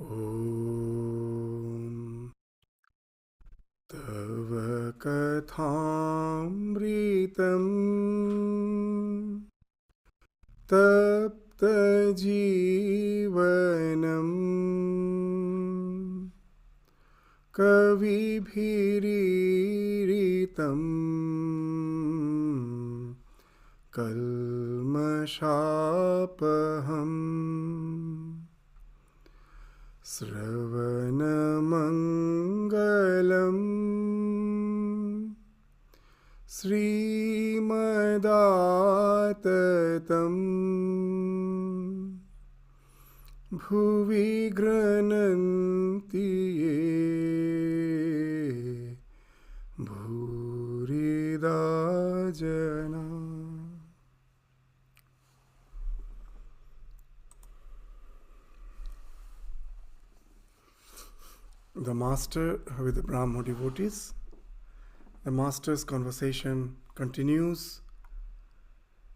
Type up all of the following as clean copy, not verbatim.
Om Tava Kathamritam Tapta Jeevanam Kavibhiriritam Kalmashapaham Sravanamangalam Srimadaatatam Bhuvi Grananti Ye Bhurida Jana. The Master with the Brahmo devotees. The Master's conversation continues.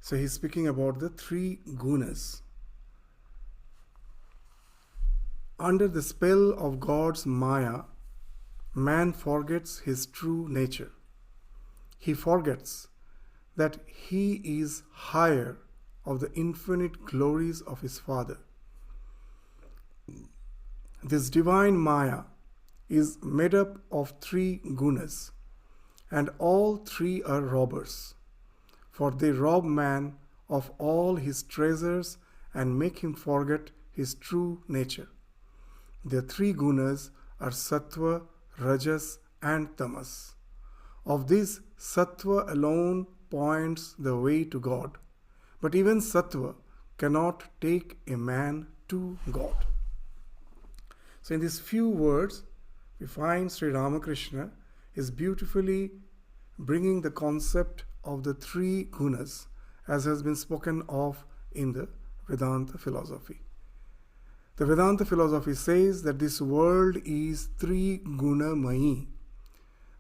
So he's speaking about the three gunas. Under the spell of God's Maya, man forgets his true nature. He forgets that he is higher of the infinite glories of his Father. This divine Maya is made up of three gunas, and all three are robbers, for they rob man of all his treasures and make him forget his true nature. The three gunas are sattva, rajas, and tamas. Of these, sattva alone points the way to God, but even sattva cannot take a man to God. So in these few words, we find Sri Ramakrishna is beautifully bringing the concept of the three gunas as has been spoken of in the Vedanta philosophy. The Vedanta philosophy says that this world is three guna mayi,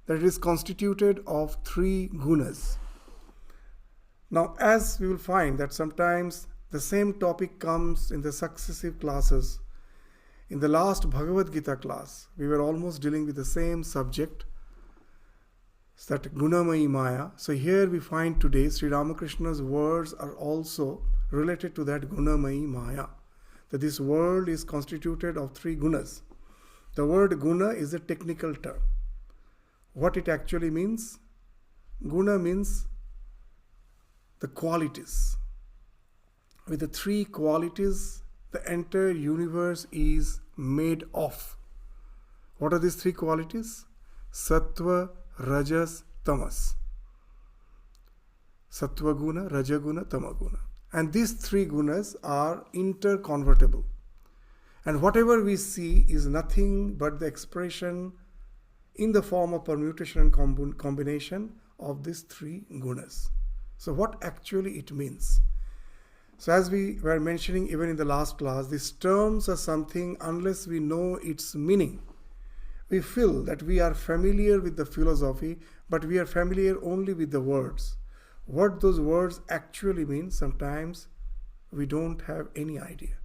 that it is constituted of three gunas. Now, as we will find that sometimes the same topic comes in the successive classes. In the last Bhagavad Gita class, we were almost dealing with the same subject, that Gunamayi Maya. So here we find today Sri Ramakrishna's words are also related to that Gunamayi Maya, that this world is constituted of three gunas. The word guna is a technical term. What it actually means? Guna means the qualities. With the three qualities, the entire universe is made of. What are these three qualities? Sattva, Rajas, Tamas. Sattva guna, Rajaguna, Tamaguna. And these three gunas are interconvertible. And whatever we see is nothing but the expression in the form of permutation and combination of these three gunas. So what actually it means? So as we were mentioning even in the last class, these terms are something, unless we know its meaning, we feel that we are familiar with the philosophy, but we are familiar only with the words. What those words actually mean, sometimes we don't have any idea.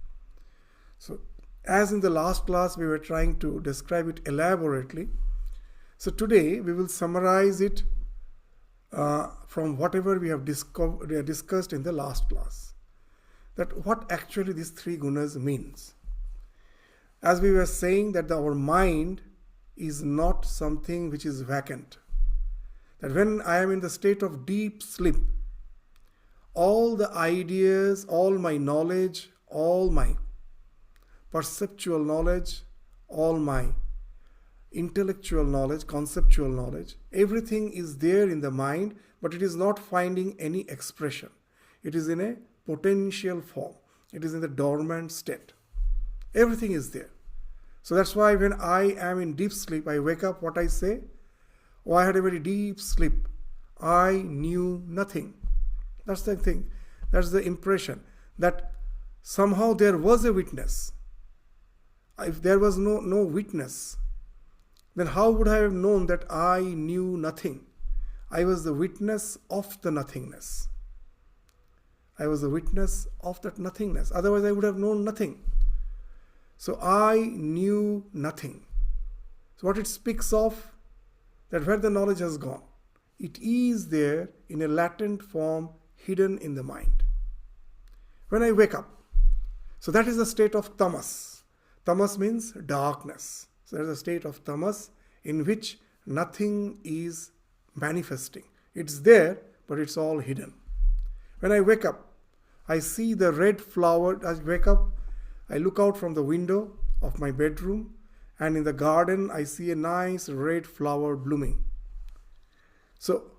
So as in the last class we were trying to describe it elaborately, so today we will summarize it from whatever we have discussed in the last class. That what actually these three gunas means. As we were saying that our mind is not something which is vacant. That when I am in the state of deep sleep, all the ideas, all my knowledge, all my perceptual knowledge, all my intellectual knowledge, conceptual knowledge, everything is there in the mind, but it is not finding any expression. It is in a potential form. It is in the dormant state. Everything is there. So that's why when I am in deep sleep, I wake up, what I say? Oh, I had a very deep sleep. I knew nothing. That's the thing. That's the impression that somehow there was a witness. If there was no witness, then how would I have known that I knew nothing? I was the witness of the nothingness. I was the witness of that nothingness. Otherwise, I would have known nothing. So I knew nothing. So what it speaks of, that where the knowledge has gone, it is there in a latent form, hidden in the mind. When I wake up, so that is the state of tamas. Tamas means darkness. So there is a state of tamas in which nothing is manifesting. It's there, but it's all hidden. When I wake up, I see the red flower. I wake up, I look out from the window of my bedroom, and in the garden I see a nice red flower blooming. So,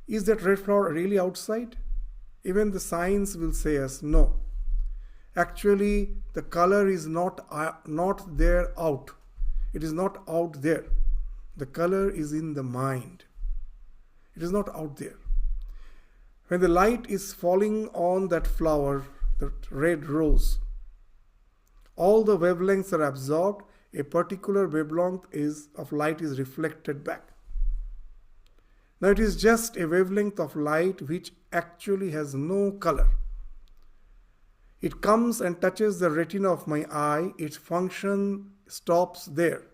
is that red flower really outside? Even the science will say us, no. Actually, the color is not there out. It is not out there. The color is in the mind. It is not out there. When the light is falling on that flower, that red rose, all the wavelengths are absorbed. A particular wavelength of light is reflected back. Now it is just a wavelength of light which actually has no color. It comes and touches the retina of my eye. Its function stops there.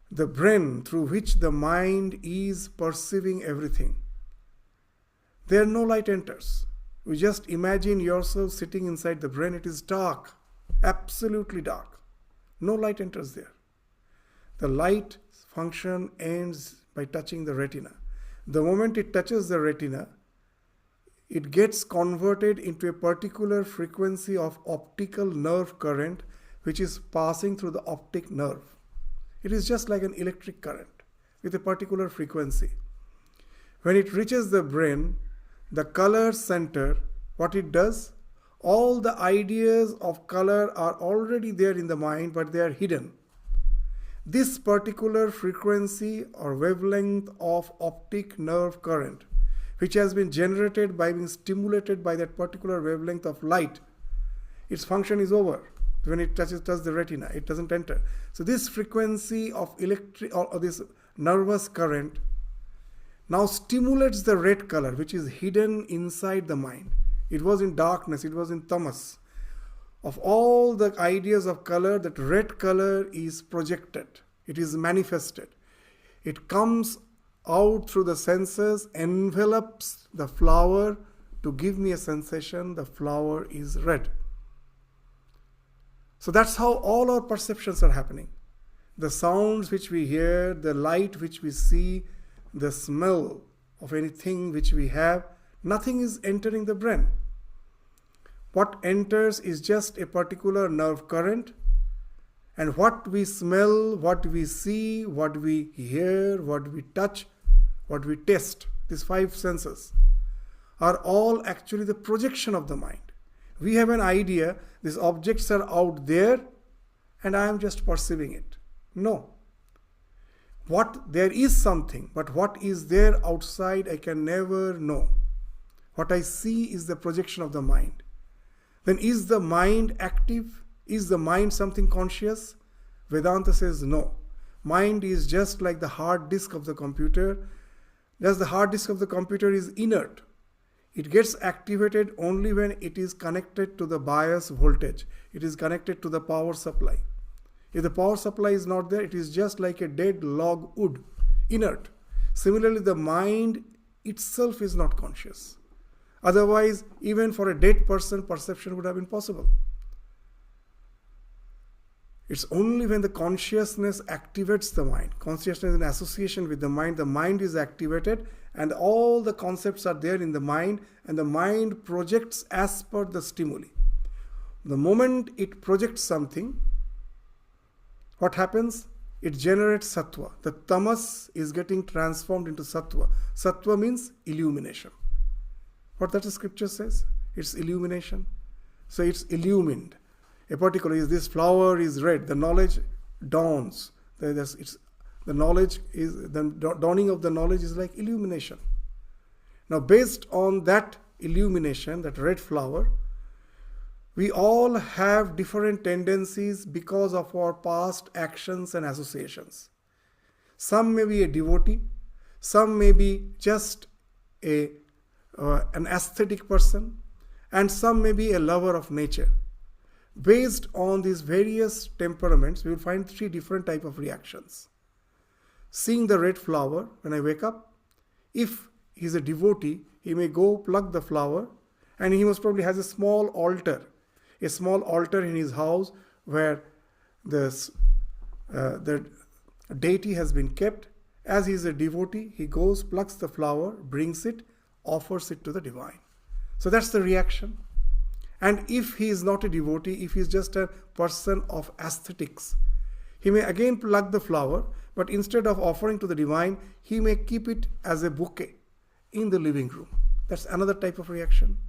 The brain through which the mind is perceiving everything, there no light enters. You just imagine yourself sitting inside the brain. It is dark, absolutely dark. No light enters there. The light function ends by touching the retina. The moment it touches the retina, it gets converted into a particular frequency of optical nerve current which is passing through the optic nerve. It is just like an electric current with a particular frequency. When it reaches the brain, the color center, what it does, all the ideas of color are already there in the mind, but they are hidden. This particular frequency or wavelength of optic nerve current, which has been generated by being stimulated by that particular wavelength of light, its function is over. When it touches the retina, it doesn't enter. So this frequency of electric or this nervous current now stimulates the red color, which is hidden inside the mind. It was in darkness, it was in tamas. Of all the ideas of color, that red color is projected. It is manifested. It comes out through the senses, envelops the flower to give me a sensation. The flower is red. So that's how all our perceptions are happening. The sounds which we hear, the light which we see, the smell of anything which we have, nothing is entering the brain. What enters is just a particular nerve current, and what we smell, what we see, what we hear, what we touch, what we taste, these five senses, are all actually the projection of the mind. We have an idea, these objects are out there, and I am just perceiving it. No. There is something, but what is there outside, I can never know. What I see is the projection of the mind. Then is the mind active? Is the mind something conscious? Vedanta says no. Mind is just like the hard disk of the computer. Just the hard disk of the computer is inert. It gets activated only when it is connected to the bias voltage. It is connected to the power supply. If the power supply is not there, it is just like a dead log wood, inert. Similarly, the mind itself is not conscious. Otherwise, even for a dead person, perception would have been possible. It's only when the consciousness activates the mind, consciousness in association with the mind is activated, and all the concepts are there in the mind, and the mind projects as per the stimuli. The moment it projects something, what happens? It generates sattva. The tamas is getting transformed into sattva. Sattva means illumination. What that the scripture says? It's illumination. So it's illumined. A particular is this flower is red. The knowledge dawns. The knowledge is the dawning of the knowledge is like illumination. Now, based on that illumination, that red flower, we all have different tendencies because of our past actions and associations. Some may be a devotee, some may be just an aesthetic person, and some may be a lover of nature. Based on these various temperaments, we will find three different type of reactions. Seeing the red flower when I wake up, if he is a devotee, he may go pluck the flower, and he most probably has a small altar in his house where the deity has been kept. As he is a devotee, he goes, plucks the flower, brings it, offers it to the divine. So that's the reaction. And if he is not a devotee, if he is just a person of aesthetics, he may again pluck the flower, but instead of offering to the divine, he may keep it as a bouquet in the living room. That's another type of reaction.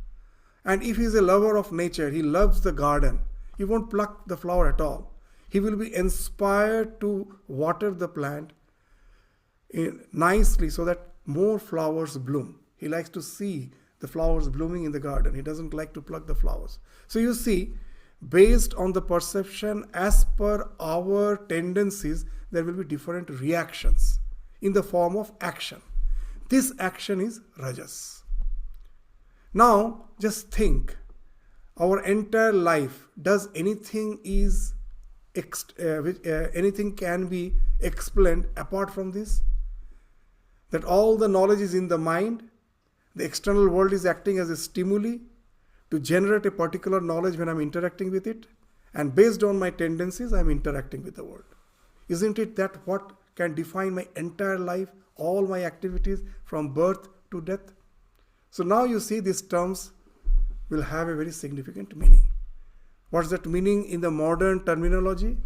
And if he is a lover of nature, he loves the garden, he won't pluck the flower at all. He will be inspired to water the plant nicely so that more flowers bloom. He likes to see the flowers blooming in the garden. He doesn't like to pluck the flowers. So you see, based on the perception as per our tendencies, there will be different reactions in the form of action. This action is rajas. Now just think, our entire life, does anything anything can be explained apart from this? That all the knowledge is in the mind, the external world is acting as a stimuli to generate a particular knowledge when I'm interacting with it, and based on my tendencies, I'm interacting with the world. Isn't it that what can define my entire life, all my activities from birth to death? So now you see these terms will have a very significant meaning. What's that meaning in the modern terminology?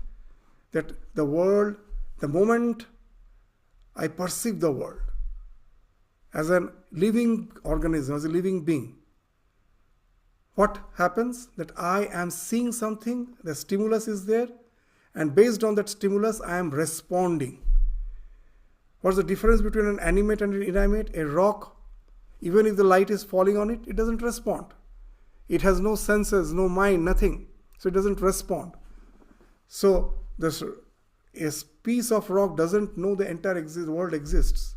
That the world, the moment I perceive the world as a living organism, as a living being, what happens? That I am seeing something, the stimulus is there, and based on that stimulus, I am responding. What's the difference between an animate and an inanimate? A rock, even if the light is falling on it, it doesn't respond. It has no senses, no mind, nothing. So it doesn't respond. So a piece of rock doesn't know the entire world exists.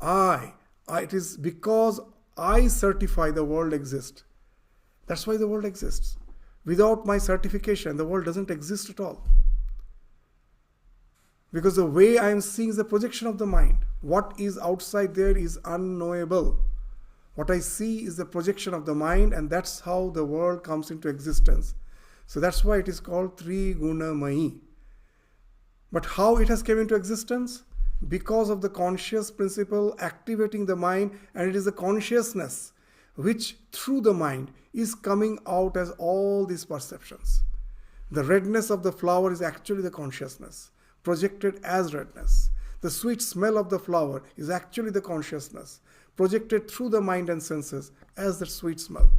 It is because I certify the world exists. That's why the world exists. Without my certification, the world doesn't exist at all. Because the way I am seeing is the projection of the mind. What is outside there is unknowable. What I see is the projection of the mind, and that's how the world comes into existence. So that's why it is called Tri-Guna-Mayi. But how it has come into existence? Because of the conscious principle activating the mind, and it is the consciousness which through the mind is coming out as all these perceptions. The redness of the flower is actually the consciousness projected as redness. The sweet smell of the flower is actually the consciousness projected through the mind and senses as the sweet smell.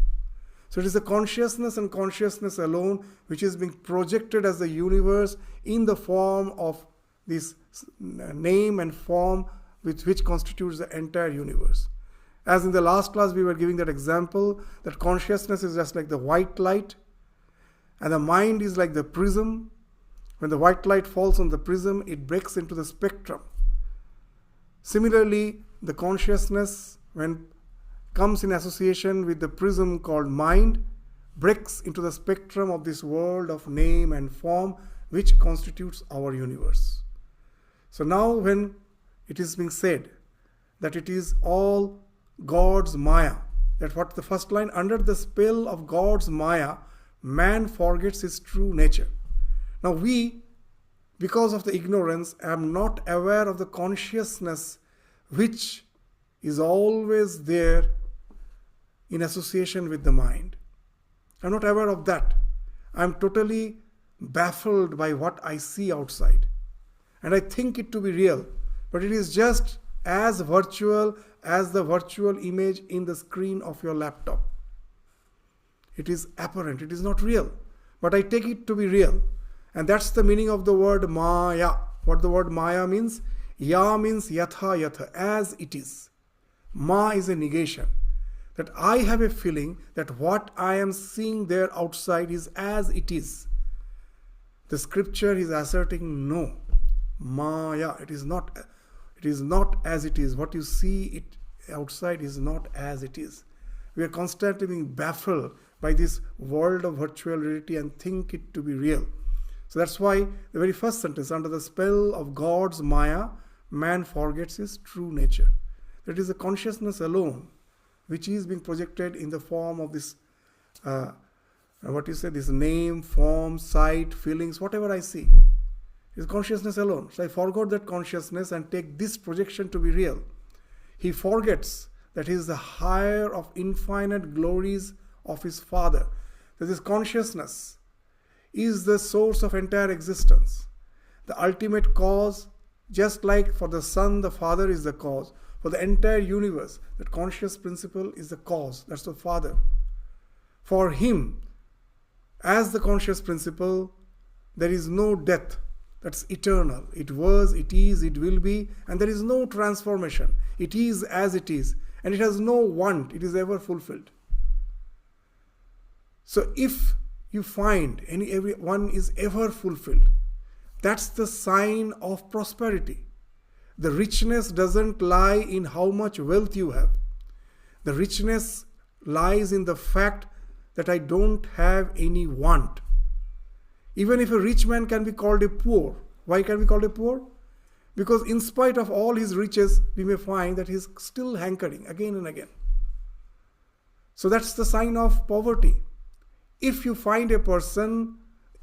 So it is the consciousness and consciousness alone which is being projected as the universe in the form of this name and form which constitutes the entire universe. As in the last class we were giving that example that consciousness is just like the white light and the mind is like the prism. When the white light falls on the prism, it breaks into the spectrum. Similarly, the consciousness, when comes in association with the prism called mind, breaks into the spectrum of this world of name and form which constitutes our universe. So now when it is being said that it is all God's Maya, that what the first line, under the spell of God's Maya, man forgets his true nature. Now we, because of the ignorance, are not aware of the consciousness which is always there in association with the mind. I'm not aware of that. I'm totally baffled by what I see outside. And I think it to be real, but it is just as virtual as the virtual image in the screen of your laptop. It is apparent, it is not real, but I take it to be real. And that's the meaning of the word Maya. What the word Maya means? Ya means yatha yatha, as it is. Ma is a negation. That I have a feeling that what I am seeing there outside is as it is. The scripture is asserting no. Maya, it is not as it is. What you see it outside is not as it is. We are constantly being baffled by this world of virtual reality and think it to be real. So that's why the very first sentence, under the spell of God's Maya, man forgets his true nature. That is the consciousness alone, which is being projected in the form of this, this name, form, sight, feelings, whatever I see. Is consciousness alone. So I forgot that consciousness and take this projection to be real. He forgets that he is the higher of infinite glories of his Father. That this consciousness is the source of entire existence. The ultimate cause, just like for the Son, the Father is the cause. For the entire universe, that conscious principle is the cause. That's the Father. For him, as the conscious principle, there is no death. That's eternal. It was, it is, it will be, and there is no transformation. It is as it is, and it has no want. It is ever fulfilled. So if you find everyone is ever fulfilled, that's the sign of prosperity. The richness doesn't lie in how much wealth you have. The richness lies in the fact that I don't have any want. Even if a rich man can be called a poor. Why can we call him poor? Because in spite of all his riches, we may find that he is still hankering again and again. So that's the sign of poverty. If you find a person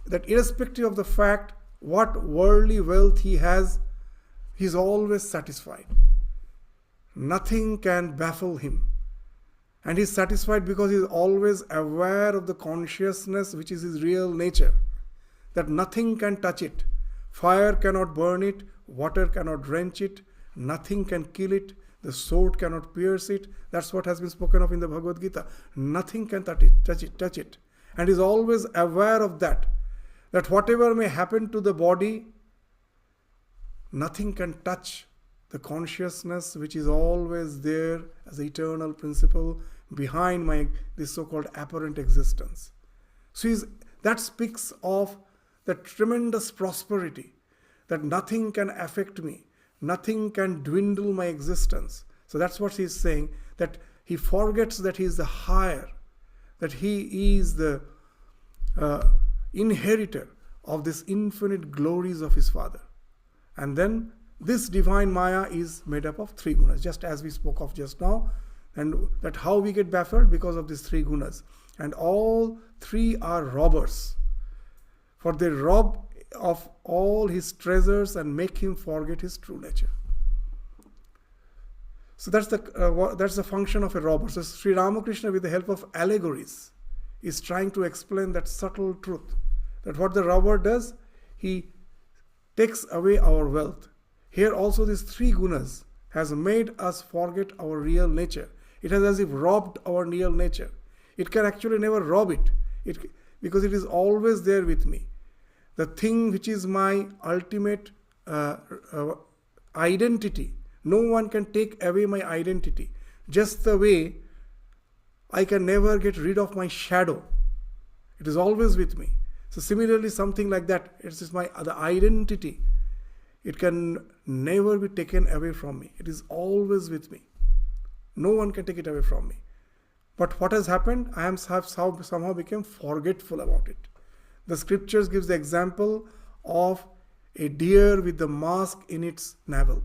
that irrespective of the fact what worldly wealth he has, he is always satisfied. Nothing can baffle him. And he is satisfied because he is always aware of the consciousness which is his real nature. That nothing can touch it. Fire cannot burn it. Water cannot drench it. Nothing can kill it. The sword cannot pierce it. That's what has been spoken of in the Bhagavad Gita. Nothing can touch it. And he is always aware of that. That whatever may happen to the body, nothing can touch the consciousness which is always there as the eternal principle behind this so-called apparent existence. So that speaks of the tremendous prosperity, that nothing can affect me, nothing can dwindle my existence. So that's what he's saying, that he forgets that he is the higher, that he is the inheritor of this infinite glories of his Father. And then this divine Maya is made up of three gunas, just as we spoke of just now. And that how we get baffled? Because of these three gunas. And all three are robbers. For they rob of all his treasures and make him forget his true nature. So that's the function of a robber. So Sri Ramakrishna, with the help of allegories, is trying to explain that subtle truth. That what the robber does, he takes away our wealth. Here also these three gunas has made us forget our real nature. It has as if robbed our real nature. It can actually never rob it, because it is always there with me. The thing which is my ultimate identity, no one can take away my identity. Just the way I can never get rid of my shadow. It is always with me. So similarly, something like that, it's just the identity. It can never be taken away from me. It is always with me. No one can take it away from me. But what has happened? I have somehow become forgetful about it. The scriptures gives the example of a deer with the mask in its navel.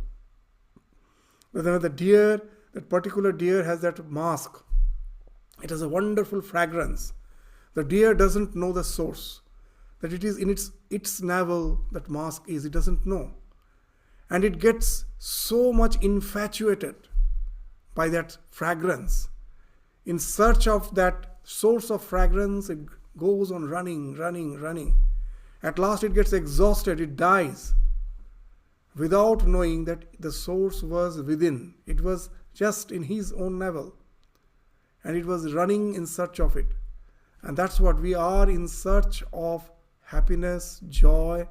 The deer, that particular deer has that mask. It has a wonderful fragrance. The deer doesn't know the source. That it is in its navel that mask is. It doesn't know. And it gets so much infatuated by that fragrance. In search of that source of fragrance, it goes on running. At last it gets exhausted, it dies, without knowing that the source was within. It was just in his own navel. And it was running in search of it. And that's what we are, in search of happiness, joy,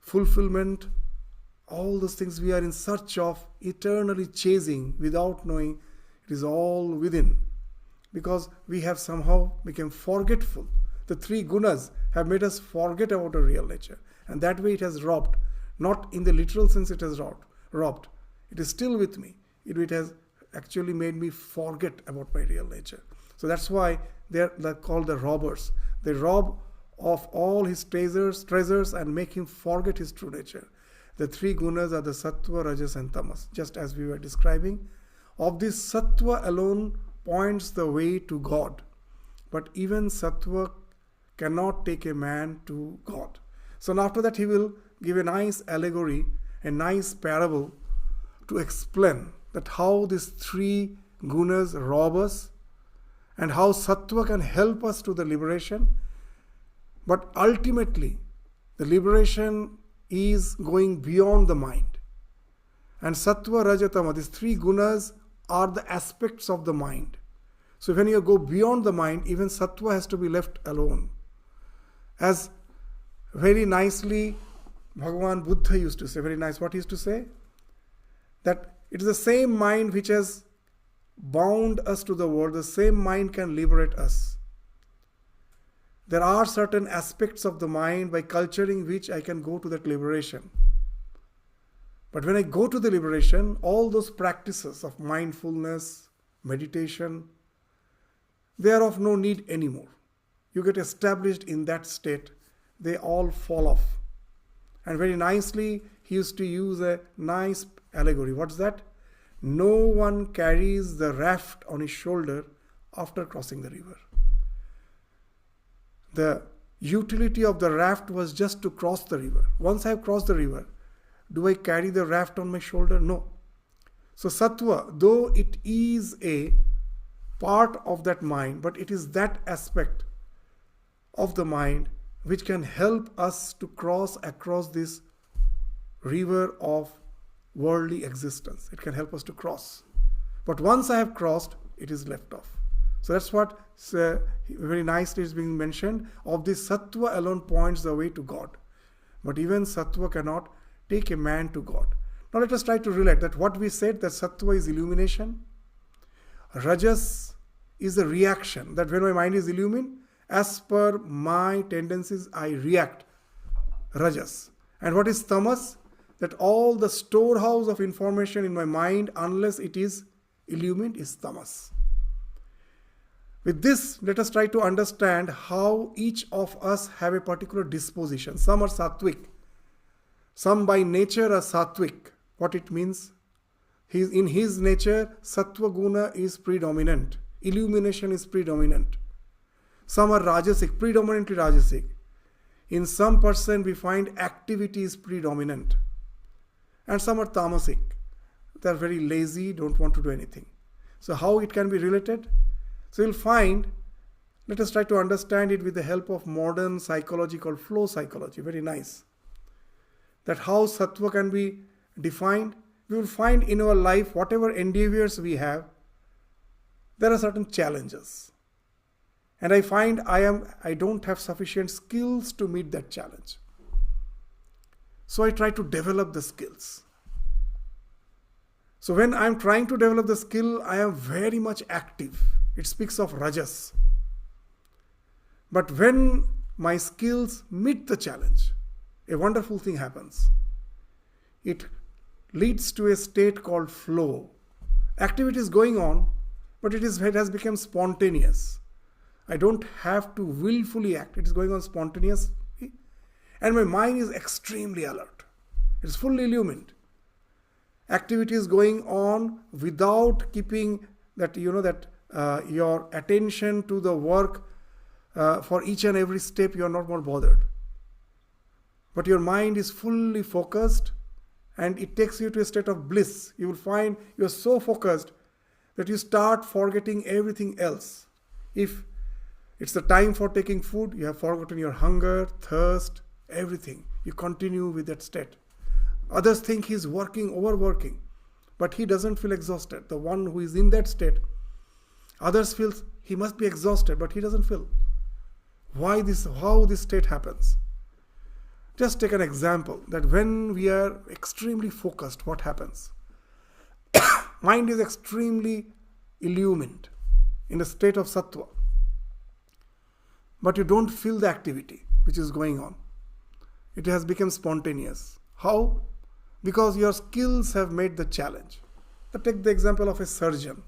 fulfillment, all those things we are in search of, eternally chasing without knowing it is all within. Because we have somehow become forgetful. The three gunas have made us forget about our real nature. And that way it has robbed. Not in the literal sense it has robbed. It is still with me. It has actually made me forget about my real nature. So that's why they're called the robbers. They rob of all his treasures and make him forget his true nature. The three gunas are the sattva, rajas and tamas, just as we were describing. Of this, sattva alone points the way to God. But even sattva cannot take a man to God. So after that he will give a nice allegory, a nice parable to explain that how these three gunas rob us and how sattva can help us to the liberation. But ultimately, the liberation is going beyond the mind. And sattva, raja, tama, these three gunas are the aspects of the mind. So when you go beyond the mind, even sattva has to be left alone. As very nicely Bhagavan Buddha used to say, very nice, what he used to say? That it is the same mind which has bound us to the world, the same mind can liberate us. There are certain aspects of the mind by culturing which I can go to that liberation. But when I go to the liberation, all those practices of mindfulness, meditation, they are of no need anymore. You get established in that state, they all fall off. And very nicely, he used to use a nice allegory. What's that? No one carries the raft on his shoulder after crossing the river. The utility of the raft was just to cross the river. Once I have crossed the river, do I carry the raft on my shoulder? No. So sattva, though it is a part of that mind, but it is that aspect of the mind which can help us to cross across this river of worldly existence. It can help us to cross. But once I have crossed, it is left off. So that's what very nicely is being mentioned. Of this, sattva alone points the way to God. But even sattva cannot take a man to God. Now let us try to relate that what we said, that sattva is illumination. Rajas is a reaction, that when my mind is illumined, as per my tendencies, I react. Rajas. And what is tamas? That all the storehouse of information in my mind, unless it is illumined, is tamas. With this, let us try to understand how each of us have a particular disposition. Some are sattvic. Some by nature are sattvic. What it means? In his nature, sattva guna is predominant. Illumination is predominant. Some are rajasic, predominantly rajasic. In some person, we find activity is predominant. And some are tamasic. They are very lazy, don't want to do anything. So how it can be related? So you'll find, let us try to understand it with the help of modern psychology called flow psychology. Very nice. That how sattva can be defined. We will find in our life, whatever endeavors we have, there are certain challenges. And I find I don't have sufficient skills to meet that challenge. So I try to develop the skills. So when I'm trying to develop the skill, I am very much active. It speaks of rajas. But when my skills meet the challenge, a wonderful thing happens. It leads to a state called flow. Activity is going on, but it has become spontaneous. I don't have to willfully act. It is going on spontaneously. And my mind is extremely alert. It is fully illumined. Activity is going on without keeping that, your attention to the work for each and every step, you are not more bothered. But your mind is fully focused and it takes you to a state of bliss. You will find you are so focused that you start forgetting everything else. If it's the time for taking food, you have forgotten your hunger, thirst, everything. You continue with that state. Others think he's working, overworking, but he doesn't feel exhausted. The one who is in that state, others feel he must be exhausted, but he doesn't feel. How this state happens? Just take an example that when we are extremely focused, what happens? Mind is extremely illumined in a state of sattva. But you don't feel the activity which is going on. It has become spontaneous. How? Because your skills have made the challenge. Take the example of a surgeon.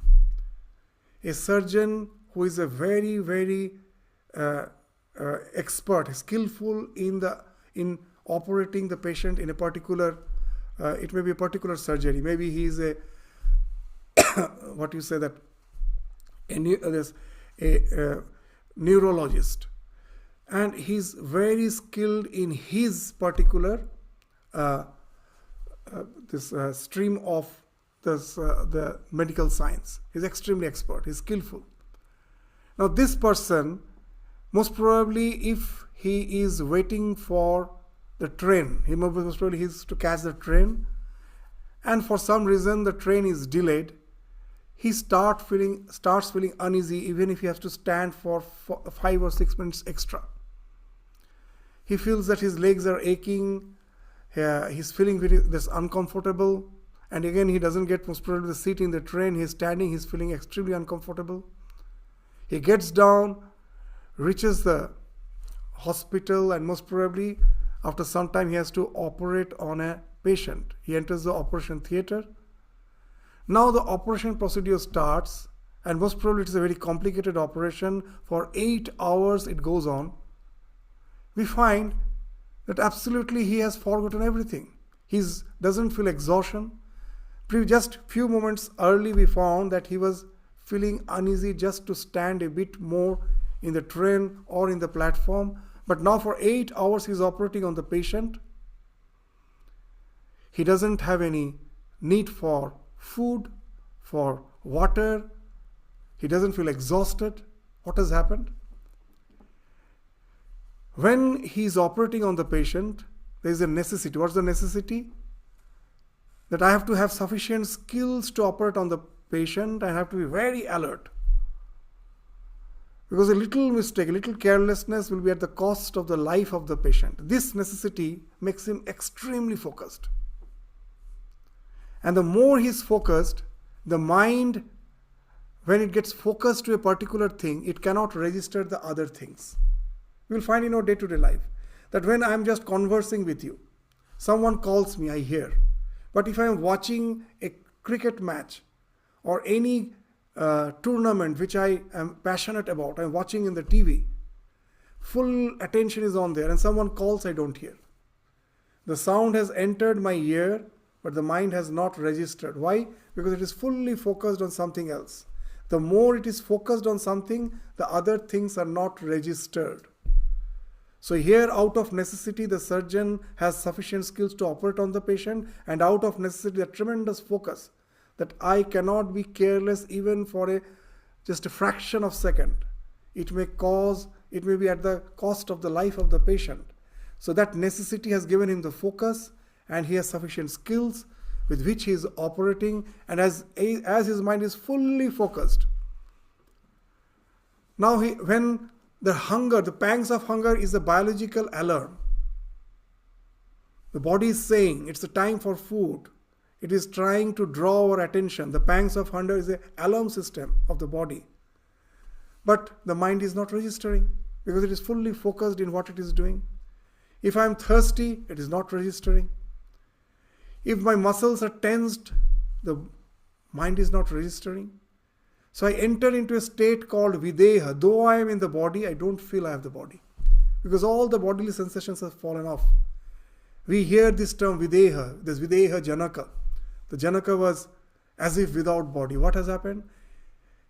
A surgeon who is a very, very expert, skillful in operating the patient in a particular, it may be a particular surgery. Maybe he is a what you say that a neurologist, and he's very skilled in his particular stream of the medical science. He's extremely expert. He's skillful. Now this person, most probably, if he is waiting for the train, most probably he is to catch the train, and for some reason the train is delayed, he starts feeling uneasy even if he has to stand for 5 or 6 minutes extra. He feels that his legs are aching, he's feeling this uncomfortable, and again he doesn't get most probably the seat in the train, he's standing, he's feeling extremely uncomfortable. He gets down, reaches the hospital, and most probably after some time he has to operate on a patient. He enters the operation theater. Now the operation procedure starts, and most probably it is a very complicated operation. For 8 hours it goes on. We find that absolutely he has forgotten everything. He doesn't feel exhaustion. Just few moments early we found that he was feeling uneasy just to stand a bit more in the train or in the platform. But now for 8 hours he is operating on the patient. He doesn't have any need for food, for water. He doesn't feel exhausted. What has happened? When he is operating on the patient, there is a necessity. What's the necessity? That I have to have sufficient skills to operate on the patient. I have to be very alert. Because a little mistake, a little carelessness will be at the cost of the life of the patient. This necessity makes him extremely focused. And the more he is focused, the mind, when it gets focused to a particular thing, it cannot register the other things. You will find in our day-to-day life that when I am just conversing with you, someone calls me, I hear. But if I am watching a cricket match or any tournament which I am passionate about, I am watching in the TV, full attention is on there, and someone calls, I don't hear. The sound has entered my ear, but the mind has not registered. Why? Because it is fully focused on something else. The more it is focused on something, the other things are not registered. So here, out of necessity, the surgeon has sufficient skills to operate on the patient, and out of necessity, a tremendous focus that I cannot be careless even for just a fraction of a second. It may be at the cost of the life of the patient. So that necessity has given him the focus, and he has sufficient skills with which he is operating, and as his mind is fully focused. Now when the pangs of hunger is a biological alarm. The body is saying it's the time for food. It is trying to draw our attention. The pangs of hunger is an alarm system of the body. But the mind is not registering because it is fully focused in what it is doing. If I am thirsty, it is not registering. If my muscles are tensed, the mind is not registering. So I enter into a state called videha. Though I am in the body, I don't feel I have the body. Because all the bodily sensations have fallen off. We hear this term videha, this videha janaka. The janaka was as if without body. What has happened?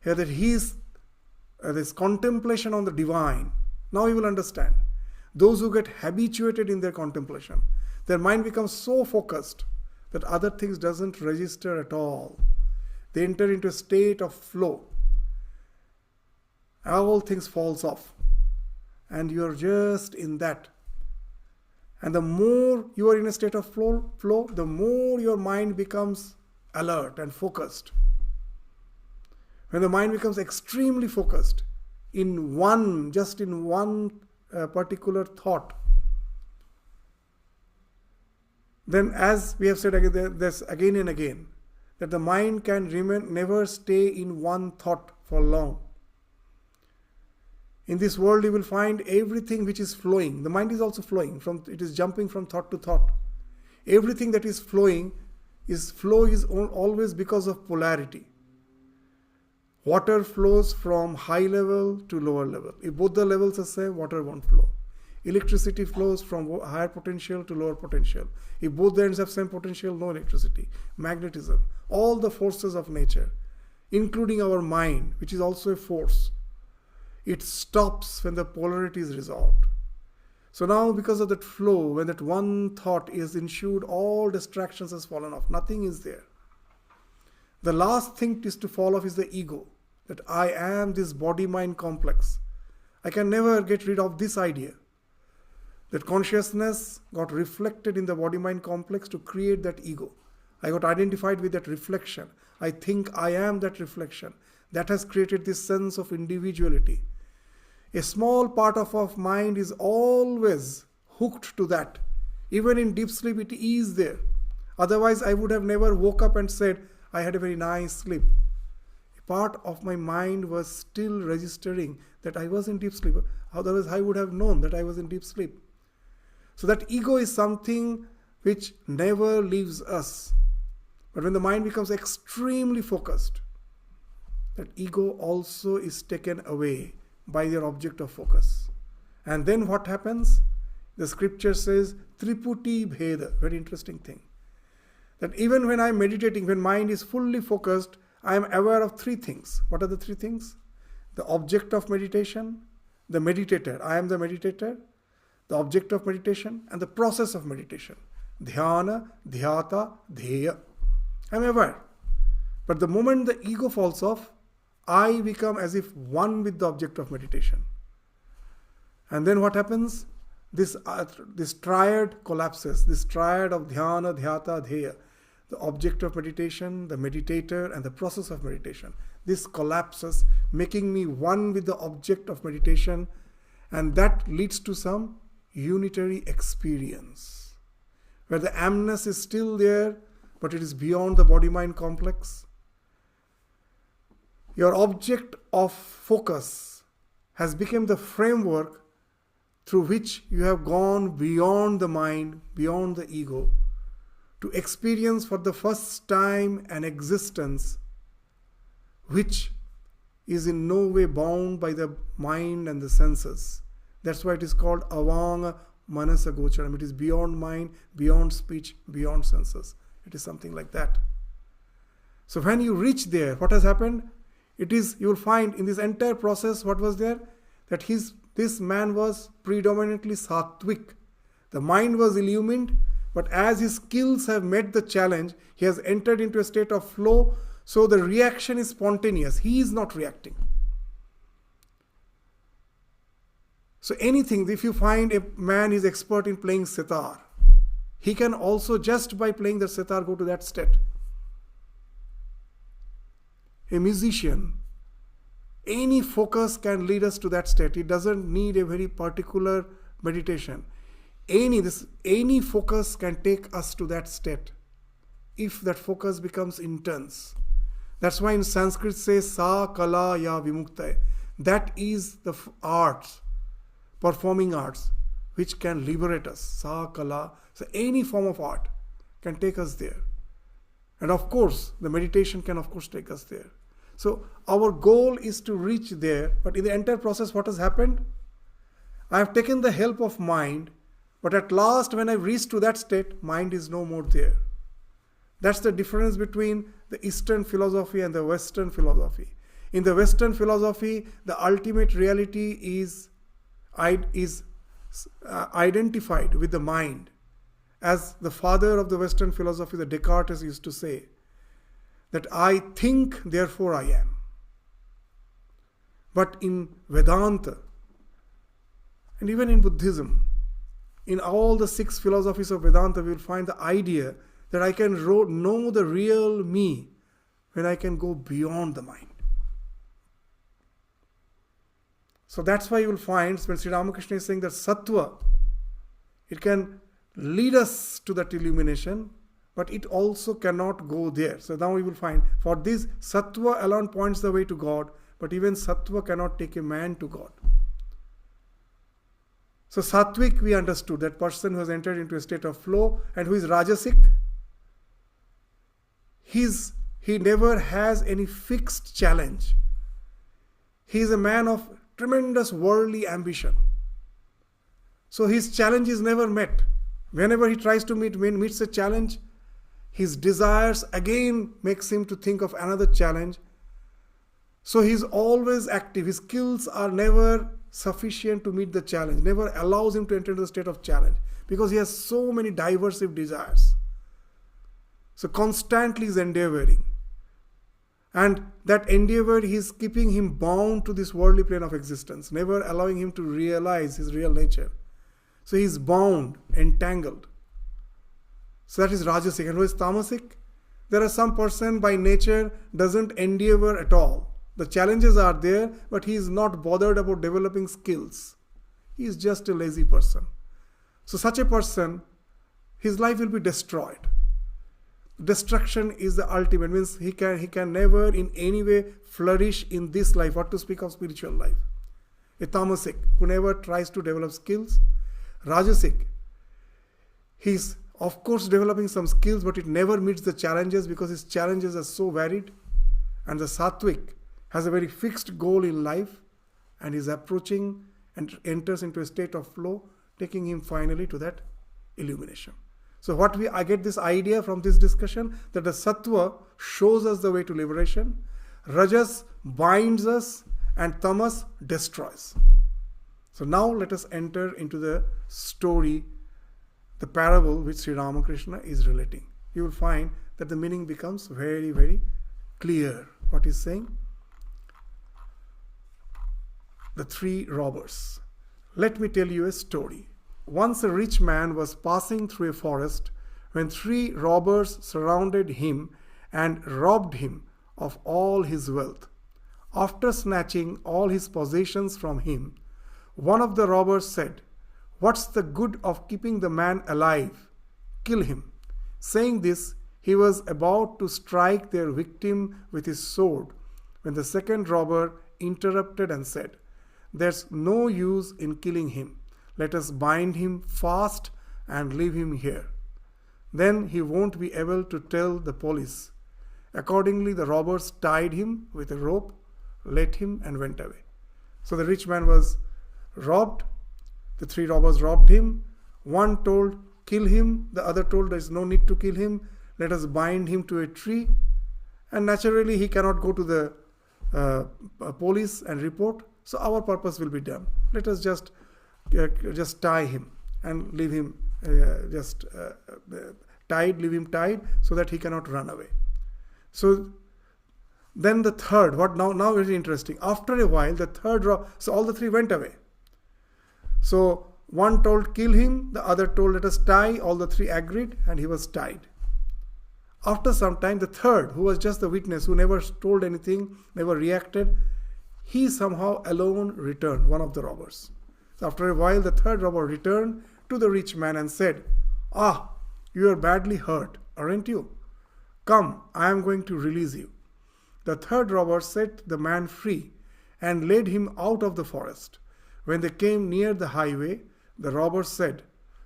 Here that he is, this contemplation on the divine. Now you will understand. Those who get habituated in their contemplation, their mind becomes so focused that other things doesn't register at all. They enter into a state of flow. All things falls off. And you are just in that. And the more you are in a state of flow, the more your mind becomes alert and focused. When the mind becomes extremely focused in one particular thought, then as we have said again and again, that the mind can never stay in one thought for long. In this world you will find everything which is flowing. The mind is also flowing. It is jumping from thought to thought. Everything that is flowing is always because of polarity. Water flows from high level to lower level. If both the levels are same, water won't flow. Electricity flows from higher potential to lower potential. If both the ends have same potential, no electricity. Magnetism, all the forces of nature, including our mind, which is also a force, it stops when the polarity is resolved. So now, because of that flow, when that one thought is ensued, all distractions has fallen off. Nothing is there. The last thing is to fall off is the ego, that I am this body-mind complex. I can never get rid of this idea. That consciousness got reflected in the body-mind complex to create that ego. I got identified with that reflection. I think I am that reflection. That has created this sense of individuality. A small part of our mind is always hooked to that. Even in deep sleep, it is there. Otherwise, I would have never woke up and said, I had a very nice sleep. A part of my mind was still registering that I was in deep sleep. Otherwise, I would have known that I was in deep sleep. So that ego is something which never leaves us. But when the mind becomes extremely focused, that ego also is taken away by their object of focus. And then what happens? The scripture says, Triputi Bheda, very interesting thing. That even when I am meditating, when mind is fully focused, I am aware of three things. What are the three things? The object of meditation, the meditator, I am the meditator, the object of meditation, and the process of meditation. Dhyana, dhyata, dheya. I am aware. But the moment the ego falls off, I become as if one with the object of meditation. And then what happens? This triad collapses, this triad of dhyana, dhyata, dheya. The object of meditation, the meditator, and the process of meditation. This collapses, making me one with the object of meditation, and that leads to some unitary experience, where the amness is still there, but it is beyond the body-mind complex. Your object of focus has become the framework through which you have gone beyond the mind, beyond the ego, to experience for the first time an existence which is in no way bound by the mind and the senses. That's why it is called avanga manasa gocharam. It is beyond mind, beyond speech, beyond senses. It is something like that. So when you reach there, what has happened? It is, you will find in this entire process, what was there? That this man was predominantly sattvic. The mind was illumined, but as his skills have met the challenge, he has entered into a state of flow, so the reaction is spontaneous. He is not reacting. So anything, if you find a man is expert in playing sitar, he can also just by playing the sitar go to that state. A musician, any focus can lead us to that state. It doesn't need a very particular meditation. Any focus can take us to that state if that focus becomes intense. That's why in Sanskrit says sa kala ya vimukta. That is the arts, performing arts, which can liberate us. Sa kala. So any form of art can take us there. And of course, the meditation can of course take us there. So our goal is to reach there, but in the entire process, what has happened? I have taken the help of mind, but at last when I reach to that state, mind is no more there. That's the difference between the Eastern philosophy and the Western philosophy. In the Western philosophy, the ultimate reality is identified with the mind. As the father of the Western philosophy, the Descartes, used to say, that I think, therefore I am. But in Vedanta, and even in Buddhism, in all the 6 philosophies of Vedanta, we will find the idea that I can know the real me when I can go beyond the mind. So that's why you will find when Sri Ramakrishna is saying that sattva, it can lead us to that illumination, but it also cannot go there. So now we will find, for this, sattva alone points the way to God, but even sattva cannot take a man to God. So sattvic, we understood, that person who has entered into a state of flow, and who is rajasic, he never has any fixed challenge. he is a man of tremendous worldly ambition. So his challenge is never met. Whenever he tries to meets a challenge, his desires again makes him to think of another challenge. So he is always active. His skills are never sufficient to meet the challenge, never allows him to enter into the state of challenge, because he has so many diversive desires. So constantly is endeavoring. And that endeavor is keeping him bound to this worldly plane of existence, never allowing him to realize his real nature. So he is bound, entangled. So that is Rajasic. And who is Tamasic? There are some person by nature doesn't endeavor at all. The challenges are there, but he is not bothered about developing skills. He is just a lazy person. So such a person, his life will be destroyed. Destruction is the ultimate, means he can never in any way flourish in this life, what to speak of spiritual life. A Tamasic who never tries to develop skills. Rajasic, he is of course developing some skills, but it never meets the challenges because his challenges are so varied. And the Sattvic has a very fixed goal in life and is approaching and enters into a state of flow, taking him finally to that illumination. So I get this idea from this discussion, that the Sattva shows us the way to liberation, Rajas binds us, and Tamas destroys. So now let us enter into the story, the parable which Sri Ramakrishna is relating. You will find that the meaning becomes very, very clear. What he's saying? The three robbers. Let me tell you a story. Once a rich man was passing through a forest when three robbers surrounded him and robbed him of all his wealth. After snatching all his possessions from him, one of the robbers said, "What's the good of keeping the man alive? Kill him." Saying this, he was about to strike their victim with his sword when the second robber interrupted and said, "There's no use in killing him. Let us bind him fast and leave him here. Then he won't be able to tell the police." Accordingly, the robbers tied him with a rope, let him, and went away. So the rich man was robbed. The three robbers robbed him. One told, "Kill him." The other told, "There is no need to kill him. Let us bind him to a tree." And naturally, he cannot go to the police and report. So our purpose will be done. Let us just tie him and leave him leave him tied so that he cannot run away. So then the third, now very interesting. After a while, the third so all the three went away. So one told, "Kill him," the other told, "Let us tie." All the three agreed and he was tied. After some time, the third, who was just the witness, who never told anything, never reacted, he somehow alone returned, one of the robbers. So after a while, the third robber returned to the rich man and said, "Ah, you are badly hurt, aren't you? Come, I am going to release you." The third robber set the man free and led him out of the forest. When they came near the highway, the robber said,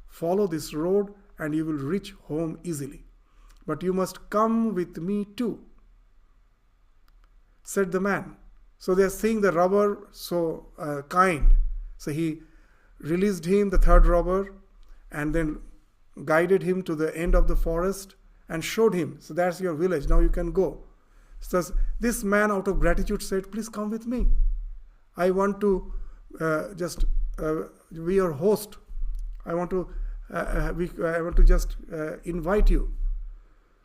"Follow this road and you will reach home easily. But you must come with me too," said the man. So they are seeing the robber so kind. So he released him, the third robber, and then guided him to the end of the forest and showed him, "So that's your village, now you can go." So this man, out of gratitude, said, "Please come with me. I want to just be your host. I want to just invite you.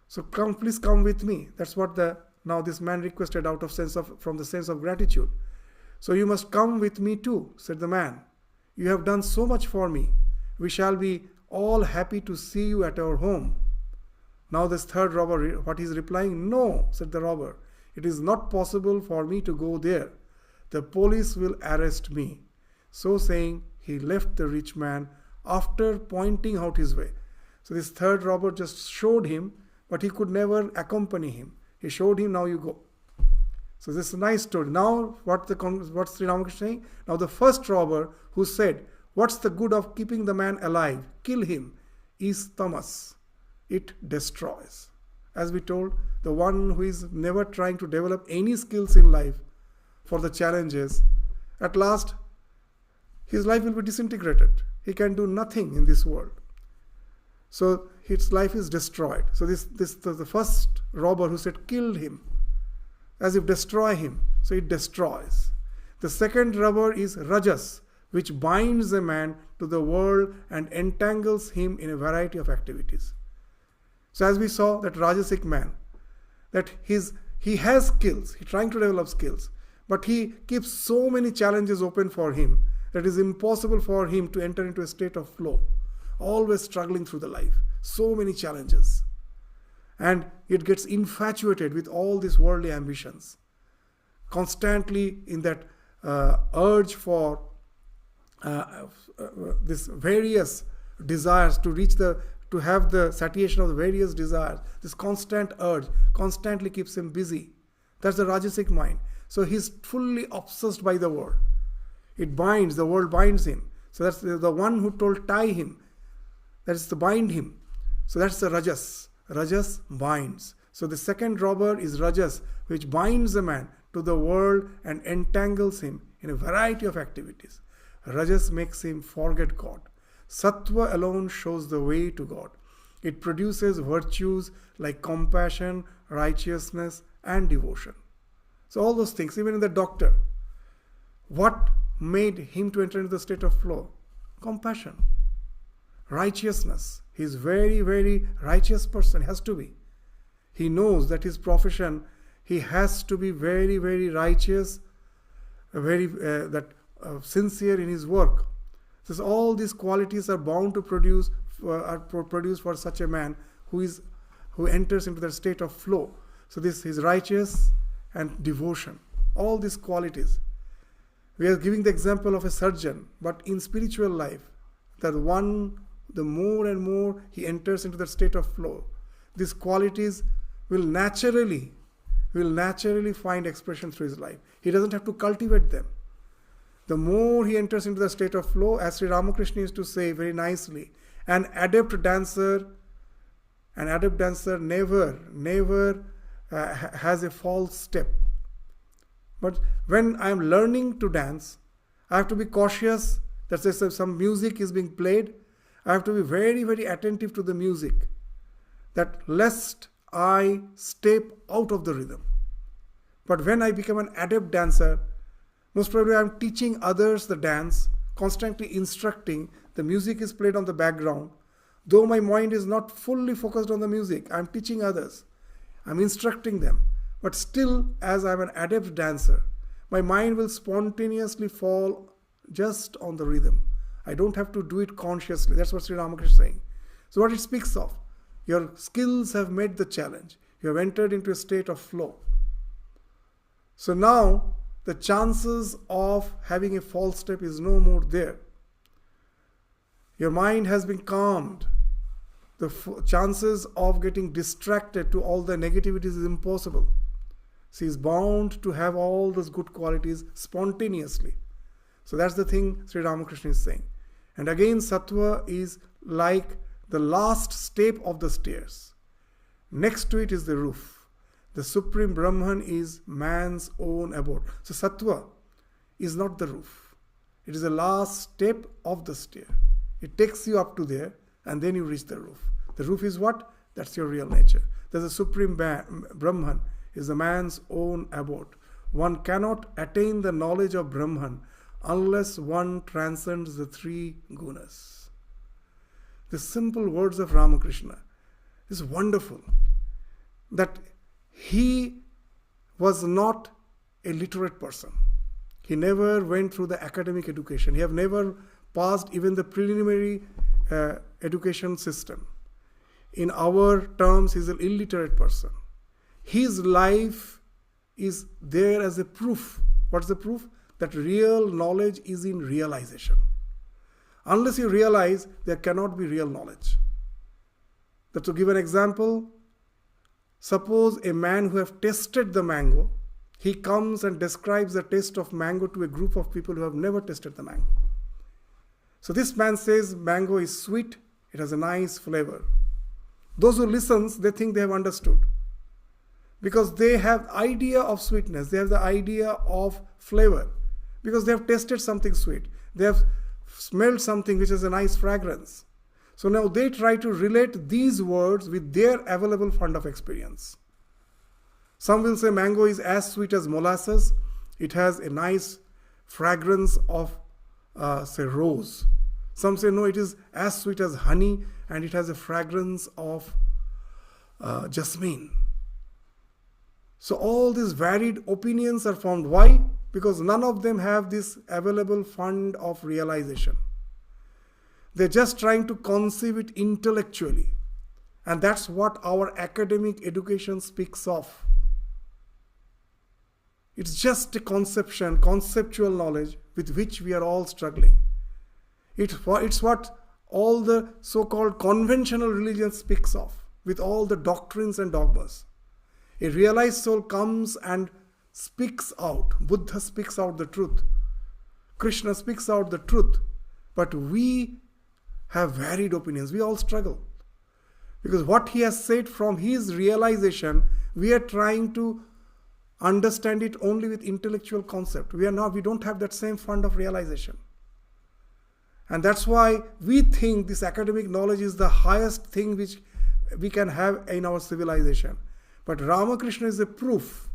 So please come with me." That's what now this man requested from the sense of gratitude. "So you must come with me too," said the man. "You have done so much for me. We shall be all happy to see you at our home." Now this third robber, what he is replying? "No," said the robber. "It is not possible for me to go there. The police will arrest me." So saying, he left the rich man after pointing out his way. So this third robber just showed him, but he could never accompany him. He showed him, "Now you go." So this is a nice story. Now what's Sri Ramakrishna saying? Now the first robber who said, "What's the good of keeping the man alive? Kill him," is tamas. It destroys. As we told, the one who is never trying to develop any skills in life, for the challenges, at last his life will be disintegrated. He can do nothing in this world. So his life is destroyed. So the first robber who said killed him, as if destroy him. So it destroys. The second robber is rajas, which binds a man to the world and entangles him in a variety of activities. So as we saw, that rajasic man, that he has skills, he's trying to develop skills, but he keeps so many challenges open for him that it is impossible for him to enter into a state of flow, always struggling through the life, so many challenges. And it gets infatuated with all these worldly ambitions, constantly in that urge for this various desires to have the satiation of the various desires. This constant urge constantly keeps him busy. That's the rajasic mind. So he's fully obsessed by the world. It binds, the world binds him. So that's the one who told tie him. That is to bind him. So that's the rajas. Rajas binds. So the second robber is rajas, which binds a man to the world and entangles him in a variety of activities. Rajas makes him forget God. Sattva alone shows the way to God. It produces virtues like compassion, righteousness, and devotion. So all those things, even in the doctor, what made him to enter into the state of flow? Compassion, righteousness. He is very, very righteous person, has to be. He knows that his profession, he has to be very, very righteous, very sincere in his work. So all these qualities are bound to produce for such a man who enters into the state of flow. So this is righteous and devotion. All these qualities. We are giving the example of a surgeon, but in spiritual life, the more and more he enters into the state of flow, these qualities will naturally find expression through his life. He doesn't have to cultivate them. The more he enters into the state of flow, as Sri Ramakrishna used to say very nicely, an adept dancer never has a false step. But when I am learning to dance, I have to be cautious that some music is being played. I have to be very, very attentive to the music, that lest I step out of the rhythm. But when I become an adept dancer, most probably I am teaching others the dance, constantly instructing. The music is played on the background. Though my mind is not fully focused on the music, I am teaching others. I am instructing them. But still, as I am an adept dancer, my mind will spontaneously fall just on the rhythm. I don't have to do it consciously. That's what Sri Ramakrishna is saying. So what it speaks of, your skills have met the challenge. You have entered into a state of flow. So now, the chances of having a false step is no more there. Your mind has been calmed. The chances of getting distracted to all the negativities is impossible. She is bound to have all those good qualities spontaneously. So that's the thing Sri Ramakrishna is saying. And again, sattva is like the last step of the stairs. Next to it is the roof. The Supreme Brahman is man's own abode. So sattva is not the roof. It is the last step of the stair. It takes you up to there and then you reach the roof. The roof is what? That's your real nature. There's a Supreme Brahman is the man's own abode. One cannot attain the knowledge of Brahman unless one transcends the three gunas. The simple words of Ramakrishna is wonderful. That he was not a literate person. He never went through the academic education. He have never passed even the preliminary education system. In our terms, he is an illiterate person. His life is there as a proof. What's the proof? That real knowledge is in realization. Unless you realize, there cannot be real knowledge. That to give an example, suppose a man who have tasted the mango, he comes and describes the taste of mango to a group of people who have never tasted the mango. So this man says mango is sweet, it has a nice flavor. Those who listens, they think they have understood. because they have idea of sweetness, they have the idea of flavor, because they have tasted something sweet, they have smelled something which is a nice fragrance. So now they try to relate these words with their available fund of experience. Some will say mango is as sweet as molasses. It has a nice fragrance of, say, rose. Some say no, it is as sweet as honey and it has a fragrance of jasmine. So all these varied opinions are formed. Why? Because none of them have this available fund of realization. They're just trying to conceive it intellectually. And that's what our academic education speaks of. It's just a conception, conceptual knowledge with which we are all struggling. It's what all the so-called conventional religion speaks of, with all the doctrines and dogmas. A realized soul comes and speaks out. Buddha speaks out the truth. Krishna speaks out the truth. But we have varied opinions. We all struggle. Because what he has said from his realization, we are trying to understand it only with intellectual concept. We don't have that same fund of realization. And that's why we think this academic knowledge is the highest thing which we can have in our civilization. But Ramakrishna is a proof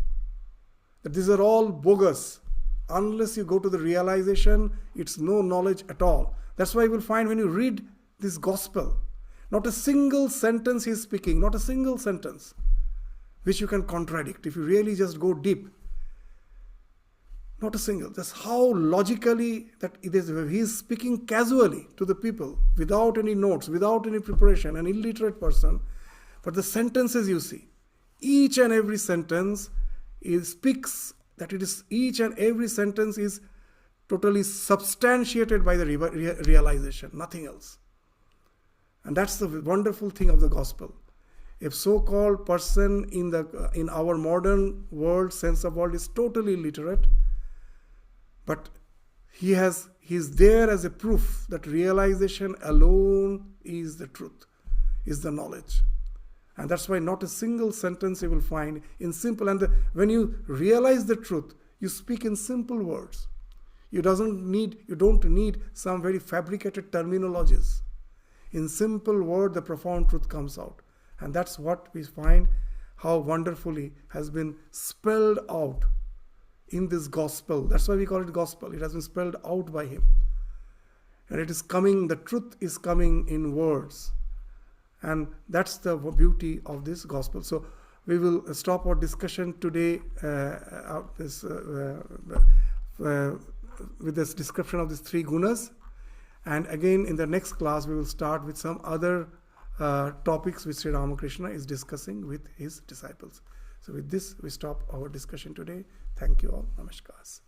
that these are all bogus. Unless you go to the realization, it's no knowledge at all. That's why you will find when you read this gospel, not a single sentence he is speaking, not a single sentence which you can contradict if you really just go deep. Not a single. Just how logically that it is. He is speaking casually to the people, without any notes, without any preparation, an illiterate person. But the sentences you see, each and every sentence speaks that it is, each and every sentence is totally substantiated by the realization, nothing else. And that's the wonderful thing of the gospel. A so-called person in our modern world, sense of world, is totally illiterate, but he is there as a proof that realization alone is the truth, is the knowledge. And that's why not a single sentence you will find in simple. And when you realize the truth, you speak in simple words. You don't need some very fabricated terminologies. In simple word, the profound truth comes out. And that's what we find how wonderfully has been spelled out in this gospel. That's why we call it gospel. It has been spelled out by him. And it is coming, the truth is coming in words. And that's the beauty of this gospel. So we will stop our discussion today with this description of these three gunas. And again, in the next class, we will start with some other topics which Sri Ramakrishna is discussing with his disciples. So with this, we stop our discussion today. Thank you all. Namaskars.